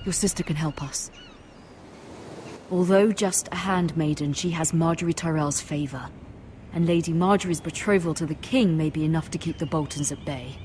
Your sister can help us. Although just a handmaiden, she has Marjorie Tyrell's favor. And Lady Marjorie's betrothal to the king may be enough to keep the Boltons at bay.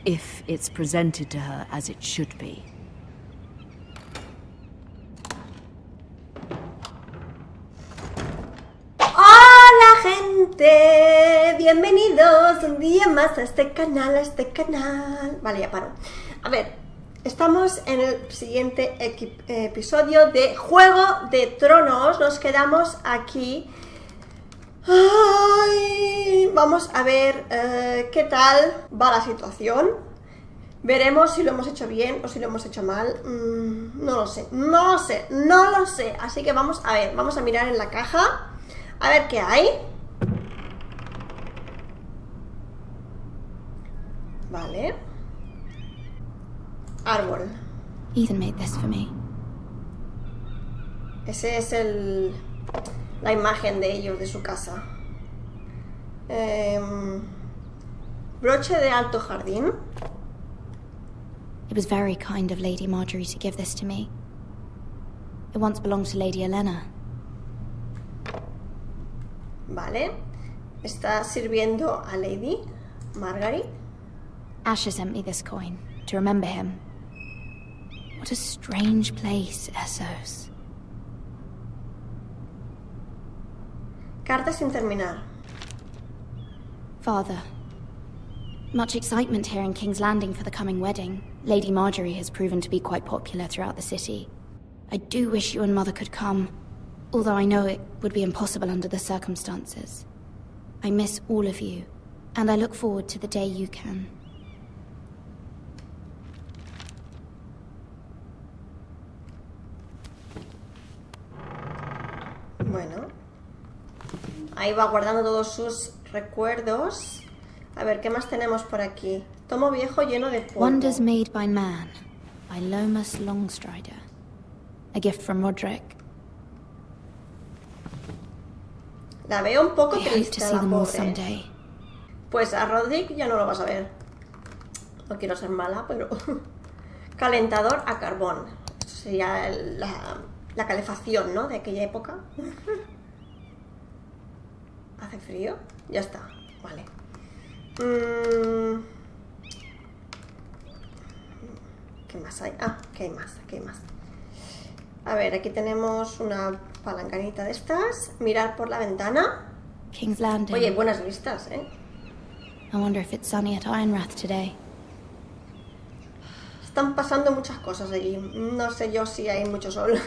If it's presented to her as it should be. ¡Hola, gente! Bienvenidos un día más a este canal. Vale, ya paro. A ver, estamos en el siguiente episodio de Juego de Tronos. Nos quedamos aquí. Ay, vamos a ver qué tal va la situación. Veremos si lo hemos hecho bien o si lo hemos hecho mal. No lo sé. Así que vamos a ver, vamos a mirar en la caja. A ver qué hay. Vale. Árbol. Ethan made this for me. Ese es la imagen de ellos, de su casa. Broche de alto jardín. It was very kind of Lady Marjorie to give this to me. It once belonged to Lady Olenna. Vale. Está sirviendo a Lady Margaret. Asher sent me this coin to remember him. What a strange place, Essos. Carta sin terminar. Father, much excitement here in King's Landing for the coming wedding. Lady Marjorie has proven to be quite popular throughout the city. I do wish you and Mother could come, although I know it would be impossible under the circumstances. I miss all of you, and I look forward to the day you can. Bueno. Ahí va guardando todos sus recuerdos. A ver, ¿qué más tenemos por aquí? Tomo viejo lleno de polvo. Wonders Made by Man, by Lomas Longstrider. A gift from Roderick. La veo un poco I hope to triste, see la them all pobre. someday. Pues a Roderick ya no lo vas a ver. No quiero ser mala, pero... Calentador a carbón. Esto sería la calefacción, ¿no? De aquella época. ¿Hace frío? Ya está. Vale. ¿Qué más hay? Ah, ¿qué hay más? ¿Qué hay más? A ver, aquí tenemos una palancanita de estas. Mirar por la ventana. King's Landing. Oye, buenas vistas, ¿eh? I wonder if it's sunny at Ironrath today. Están pasando muchas cosas allí. No sé yo si hay mucho sol.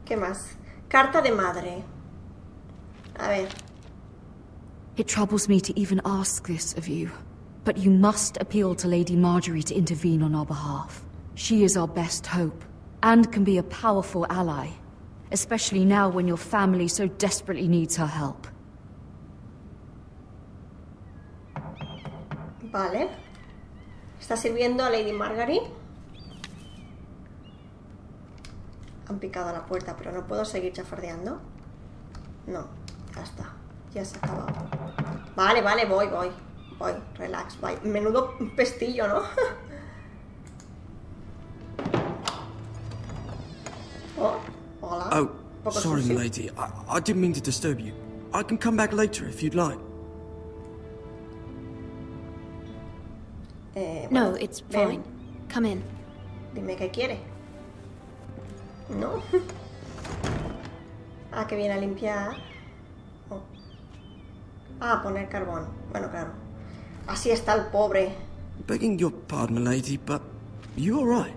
¿Qué más? Carta de madre. A ver. It troubles me to even ask this of you, but you must appeal to Lady Marjorie to intervene on our behalf. She is our best hope, and can be a powerful ally, especially now when your family so desperately needs her help. Vale. Está sirviendo a Lady Margaret. Han picado a la puerta, pero no puedo seguir chafardeando. No, ya está. Ya se ha acabado. Vale, voy. Relax, voy. Menudo pestillo, ¿no? Oh, hola. Oh, Poco sorry, sucio. milady. I didn't mean to disturb you. I can come back later if you'd like. No, Bueno, it's ven. fine. Come in. Dime qué quiere. ¿No? Ah, que viene a limpiar. Oh. Ah, poner carbón. Bueno, claro. Así está el pobre. Begging your pardon, milady, but you alright?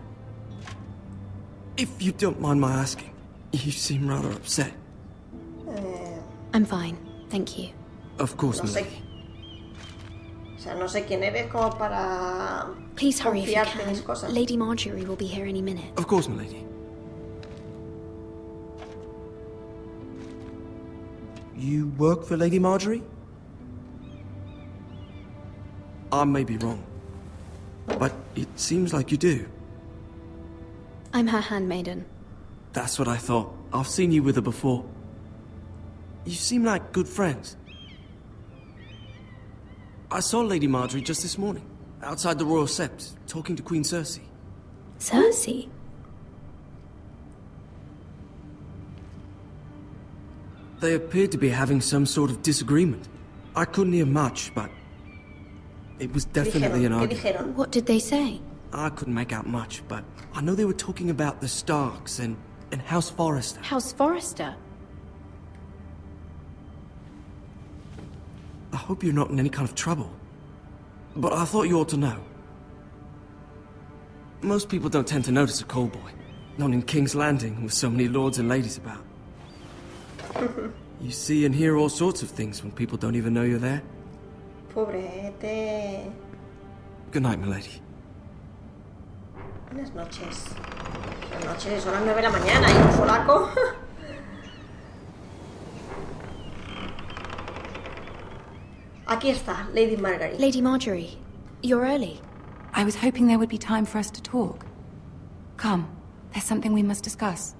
If you don't mind my asking, you seem rather upset. I'm fine, thank you. Of course, No sé. milady. O sea, no sé quién eres como para Please hurry if you confiarte en mis can. cosas. Lady Marjorie will be here any minute. Of course, milady. You work for Lady Marjorie? I may be wrong, but it seems like you do. I'm her handmaiden. That's what I thought. I've seen you with her before. You seem like good friends. I saw Lady Marjorie just this morning, outside the royal sept, talking to Queen Cersei. Cersei? They appeared to be having some sort of disagreement. I couldn't hear much, but it was definitely an argument. What did they say? I couldn't make out much, but I know they were talking about the Starks and House Forrester. House Forrester? I hope you're not in any kind of trouble. But I thought you ought to know. Most people don't tend to notice a call boy. Not in King's Landing with so many lords and ladies about. You see and hear all sorts of things when people don't even know you're there. Pobrete. Good night, milady. Buenas noches. Buenas noches, son las 9 de la mañana y un solaco. Aquí está, Lady Margaery. Lady Marjorie, you're early. I was hoping there would be time for us to talk. Come, there's something we must discuss.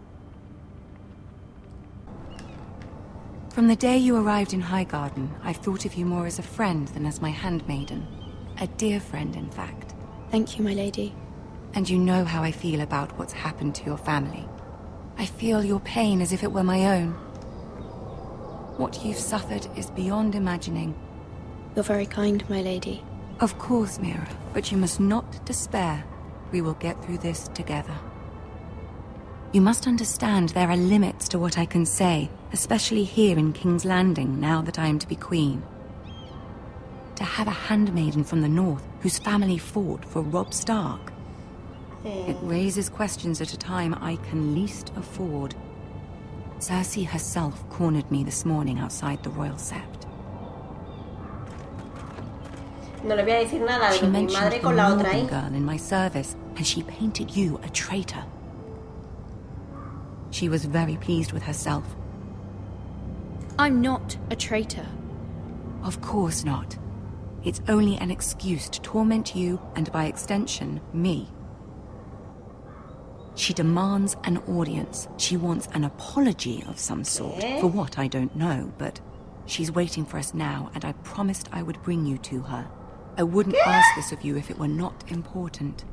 From the day you arrived in Highgarden, I've thought of you more as a friend than as my handmaiden. A dear friend, in fact. Thank you, my lady. And you know how I feel about what's happened to your family. I feel your pain as if it were my own. What you've suffered is beyond imagining. You're very kind, my lady. Of course, Mira, but you must not despair. We will get through this together. You must understand there are limits to what I can say, especially here in King's Landing, now that I am to be queen. To have a handmaiden from the north whose family fought for Robb Stark. It raises questions at a time I can least afford. Cersei herself cornered me this morning outside the royal sept. No le voy a decir nada de She mi mentioned madre the con la otra northern ahí. girl in my service, and she painted you a traitor. She was very pleased with herself. I'm not a traitor. Of course not. It's only an excuse to torment you, and by extension, me. She demands an audience. She wants an apology of some sort. For what, I don't know, but she's waiting for us now, and I promised I would bring you to her. I wouldn't ask this of you if it were not important.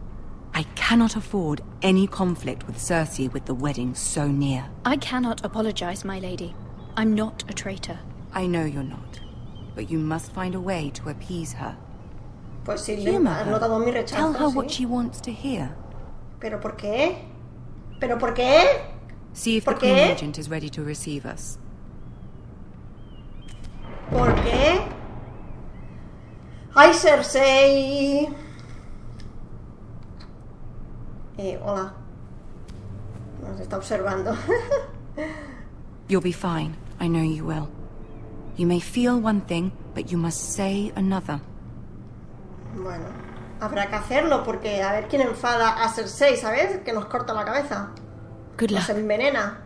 I cannot afford any conflict with Cersei with the wedding so near. I cannot apologize, my lady. I'm not a traitor. I know you're not, but you must find a way to appease her. Pues sí, Humor has her. notado mi rechazo, Tell her sí. what she wants to hear. ¿Pero por qué? ¿Pero por qué? See if the ¿Por Queen qué? Regent is ready to receive us. ¿Por qué? ¡Ay, Cersei! Hola. Nos está observando. You'll be fine. I know you will. You may feel one thing, but you must say another. Bueno, habrá que hacerlo porque a ver quién enfada a Cersei, ¿sabes? Que nos corta la cabeza. Good Nos luck. envenena.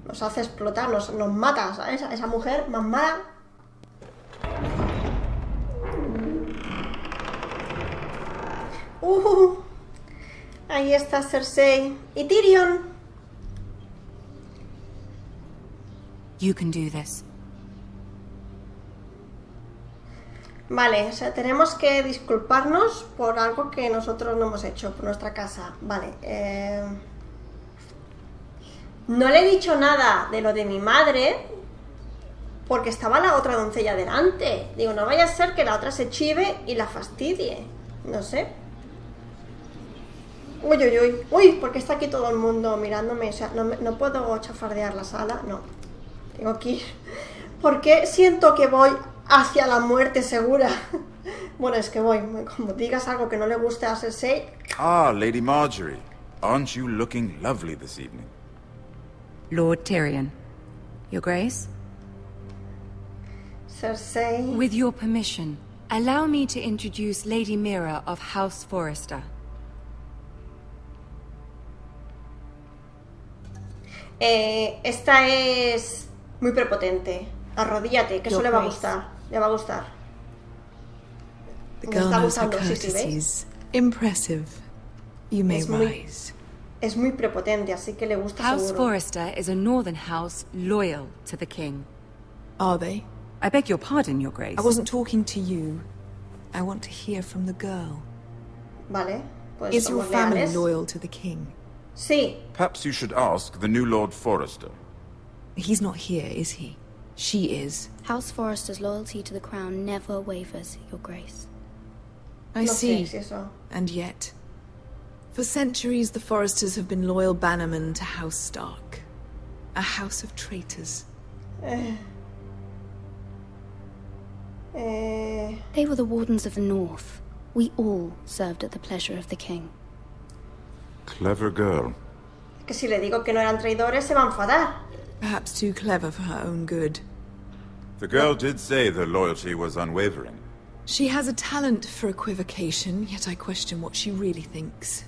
Nos hace explotar, nos mata, ¿sabes? Esa mujer más mala. Ahí está Cersei. Y Tyrion. You can do this. Vale, o sea, tenemos que disculparnos por algo que nosotros no hemos hecho, por nuestra casa. Vale, no le he dicho nada de lo de mi madre porque estaba la otra doncella delante. Digo, no vaya a ser que la otra se chive y la fastidie. No sé. Uy, uy, uy. Uy, porque está aquí todo el mundo mirándome. O sea, no puedo chafardear la sala. No. Tengo que ir. Porque siento que voy hacia la muerte segura. Bueno, es que voy. Como digas algo que no le guste a Cersei. Ah, Lady Marjorie. Aren't you looking lovely this evening? Lord Tyrion. Your Grace? Cersei. With your permission, allow me to introduce Lady Mira of House Forrester. Esta es muy prepotente. Arrodíllate, que eso Your le va a Grace. gustar. Le va a gustar. The Me girl está knows her gustando, sí, sí, ¿ves? courtesies. Impressive. You may Es muy- rise. Es muy prepotente, así que le gusta House seguro. Forrester is a northern house loyal to the king. Are they? I beg your pardon, Your Grace. I wasn't talking to you. I want to hear from the girl. Vale, pues Is your somos family leales. loyal to the king? Sí. Perhaps you should ask the new Lord Forrester. He's not here, is he? She is. House Forrester's loyalty to the crown never wavers, Your Grace. I No see. sé si eso... And yet, for centuries the Forresters have been loyal bannermen to House Stark. A house of traitors. They were the Wardens of the North. We all served at the pleasure of the king. Clever girl. Que si le digo que no eran traidores se va a enfadar. Perhaps too clever for her own good. The girl did say their loyalty was unwavering. She has a talent for equivocation, yet I question what she really thinks.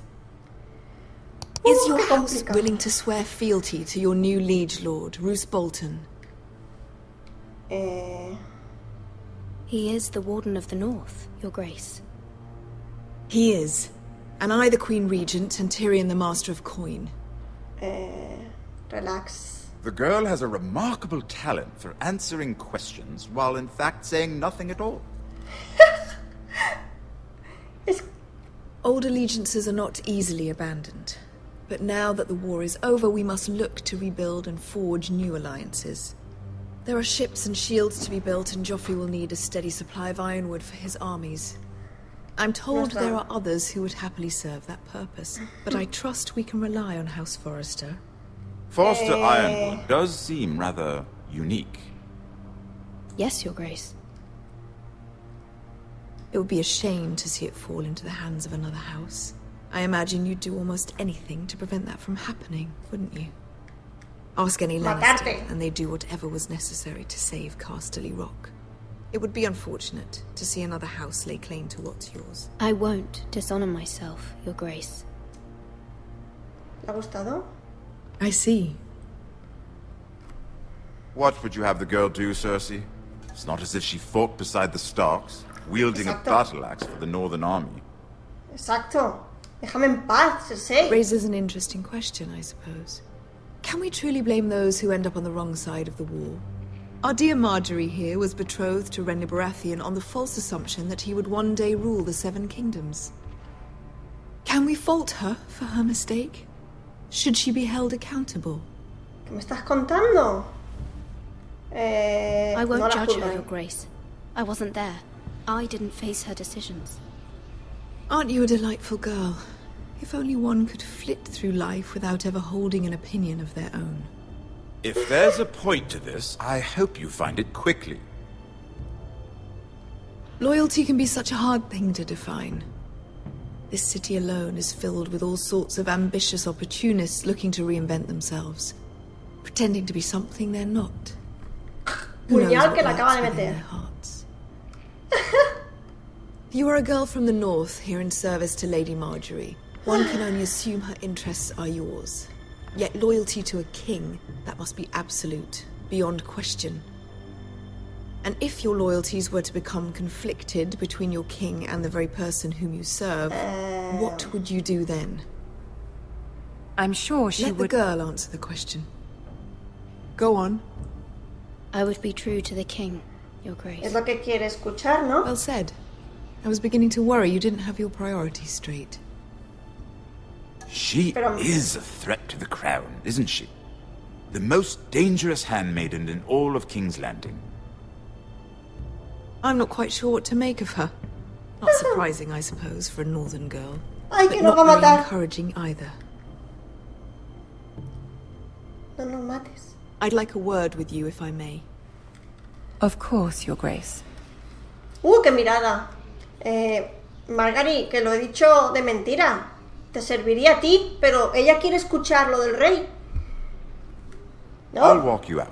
Is your qué house complicado. willing to swear fealty to your new liege lord, Roose Bolton? He is the Warden of the North, Your Grace. He is. And I the Queen Regent and Tyrion the Master of Coin. Relax. The girl has a remarkable talent for answering questions while in fact saying nothing at all. Old allegiances are not easily abandoned. But now that the war is over, we must look to rebuild and forge new alliances. There are ships and shields to be built, and Joffrey will need a steady supply of ironwood for his armies. I'm told there are others who would happily serve that purpose, but I trust we can rely on House Forrester. Forrester Ironwood does seem rather unique. Yes, Your Grace. It would be a shame to see it fall into the hands of another house. I imagine you'd do almost anything to prevent that from happening, wouldn't you? Ask any Lannister, Matarte. and they'd do whatever was necessary to save Casterly Rock. It would be unfortunate to see another house lay claim to what's yours. I won't dishonor myself, Your Grace. ¿Le ha gustado? I see. What would you have the girl do, Cersei? It's not as if she fought beside the Starks, wielding Exacto. a battle axe for the Northern Army. Exacto. Déjame en paz, Cersei. Raises an interesting question, I suppose. Can we truly blame those who end up on the wrong side of the war? Our dear Marjorie here was betrothed to Renly Baratheon on the false assumption that he would one day rule the Seven Kingdoms. Can we fault her for her mistake? Should she be held accountable? ¿Qué me estás contando? I won't no la judge her, juzgo. Your Grace. I wasn't there. I didn't face her decisions. Aren't you a delightful girl? If only one could flit through life without ever holding an opinion of their own. If there's a point to this, I hope you find it quickly. Loyalty can be such a hard thing to define. This city alone is filled with all sorts of ambitious opportunists looking to reinvent themselves, pretending to be something they're not. Who knows Puñal what que la acaba lurks de within meter. their hearts? You are a girl from the north here in service to Lady Marjorie. One can only assume her interests are yours. Yet loyalty to a king, that must be absolute, beyond question. And if your loyalties were to become conflicted between your king and the very person whom you serve, what would you do then? I'm sure she Let the would... girl answer the question. Go on. I would be true to the king, Your Es Grace. lo que quiere escuchar, ¿no? Well said. I was beginning to worry you didn't have your priorities straight. She Pero- is a threat to the crown, isn't she? The most dangerous handmaiden in all of King's Landing. I'm not quite sure what to make of her. Not surprising, I suppose, for a northern girl. Ay, But que nos va not a very matar. encouraging either. No nos mates. I'd like a word with you, if I may. Of course, Your Grace. ¡Qué mirada! Margaery, que lo he dicho de mentira. Te serviría a ti, pero ella quiere escuchar lo del rey. I'll ¿No? walk you out.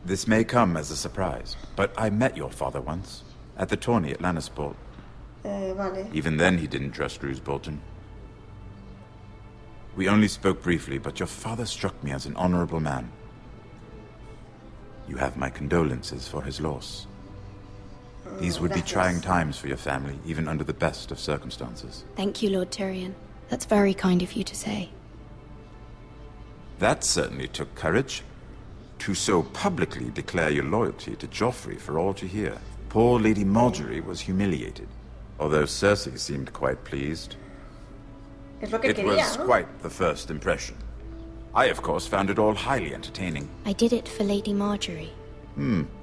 This may come as a surprise, but I met your father once, at the tourney at Lannisport. Vale. Even then he didn't trust Roose Bolton. We only spoke briefly, but your father struck me as an honorable man. You have my condolences for his loss. These would be gracias. trying times for your family, even under the best of circumstances. Thank you, Lord Tyrion. That's very kind of you to say. That certainly took courage. to so publicly declare your loyalty to Joffrey for all to hear. Poor Lady Marjorie was humiliated, although Cersei seemed quite pleased. Es lo que It quería, was ¿no? quite the first impression. I, of course, found it all highly entertaining. I did it for Lady Marjorie.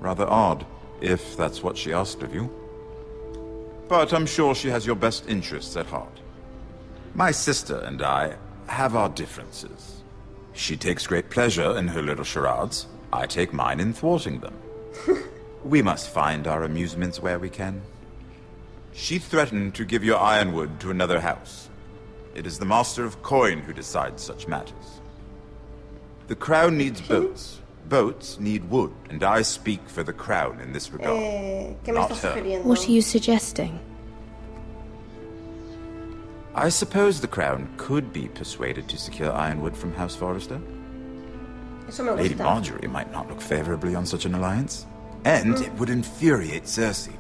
Rather odd, if that's what she asked of you. But I'm sure she has your best interests at heart. My sister and I have our differences. She takes great pleasure in her little charades. I take mine in thwarting them. We must find our amusements where we can. She threatened to give your ironwood to another house. It is the Master of Coin who decides such matters. The crown needs boats. Boats need wood, and I speak for the crown in this regard. ¿Qué me Not estás her. sugiriendo? What are you suggesting? I suppose the crown could be persuaded to secure ironwood from House Forrester. Eso me Lady gusta. Marjorie might not look favorably on such an alliance. And it would infuriate Cersei.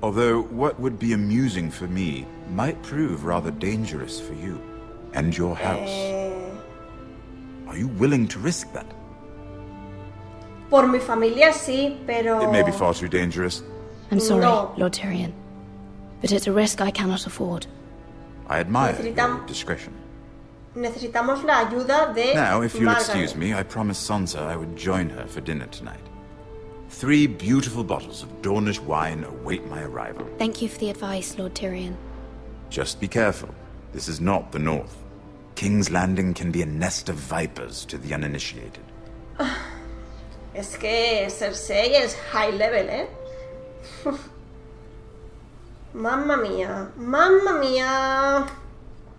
Although what would be amusing for me might prove rather dangerous for you and your house. Are you willing to risk that? Por mi familia sí, pero... It may be far too dangerous. I'm sorry, No. Lord Tyrion. But it's a risk I cannot afford. I admire Necesitam- your discretion. Necesitamos la ayuda de Now, if you'll Margaret. excuse me, I promised Sansa I would join her for dinner tonight. 3 beautiful bottles of Dornish wine await my arrival. Thank you for the advice, Lord Tyrion. Just be careful. This is not the North. King's Landing can be a nest of vipers to the uninitiated. Es que Cersei es high level, ¿eh? Mamma mía, mamma mía.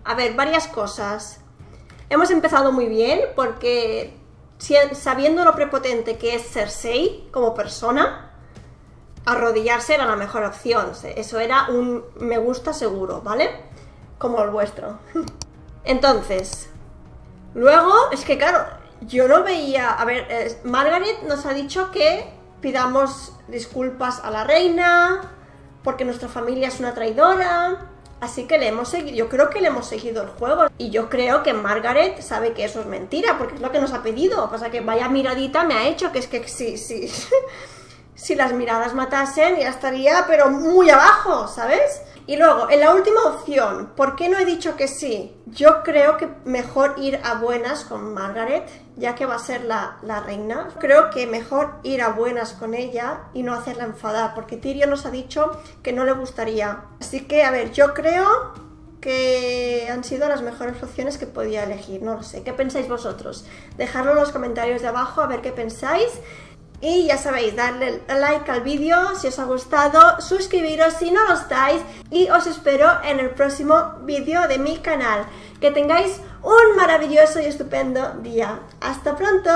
A ver, varias cosas. Hemos empezado muy bien porque sabiendo lo prepotente que es Cersei como persona, arrodillarse era la mejor opción. Eso era un me gusta seguro, ¿vale? Como el vuestro. Entonces, luego, es que claro, yo no veía... A ver, Margaret nos ha dicho que pidamos disculpas a la reina porque nuestra familia es una traidora. Así que le hemos seguido, yo creo que le hemos seguido el juego. Y yo creo que Margaret sabe que eso es mentira, porque es lo que nos ha pedido. Lo que pasa es que vaya miradita me ha hecho, que es que si las miradas matasen ya estaría, pero muy abajo, ¿sabes? Y luego, en la última opción, ¿por qué no he dicho que sí? Yo creo que mejor ir a buenas con Margaret, ya que va a ser la reina. Creo que mejor ir a buenas con ella y no hacerla enfadar, porque Tyrion nos ha dicho que no le gustaría. Así que, a ver, yo creo que han sido las mejores opciones que podía elegir. No lo sé, ¿qué pensáis vosotros? Dejadlo en los comentarios de abajo a ver qué pensáis. Y ya sabéis, darle like al vídeo si os ha gustado, suscribiros si no lo estáis y os espero en el próximo vídeo de mi canal. Que tengáis un maravilloso y estupendo día. ¡Hasta pronto!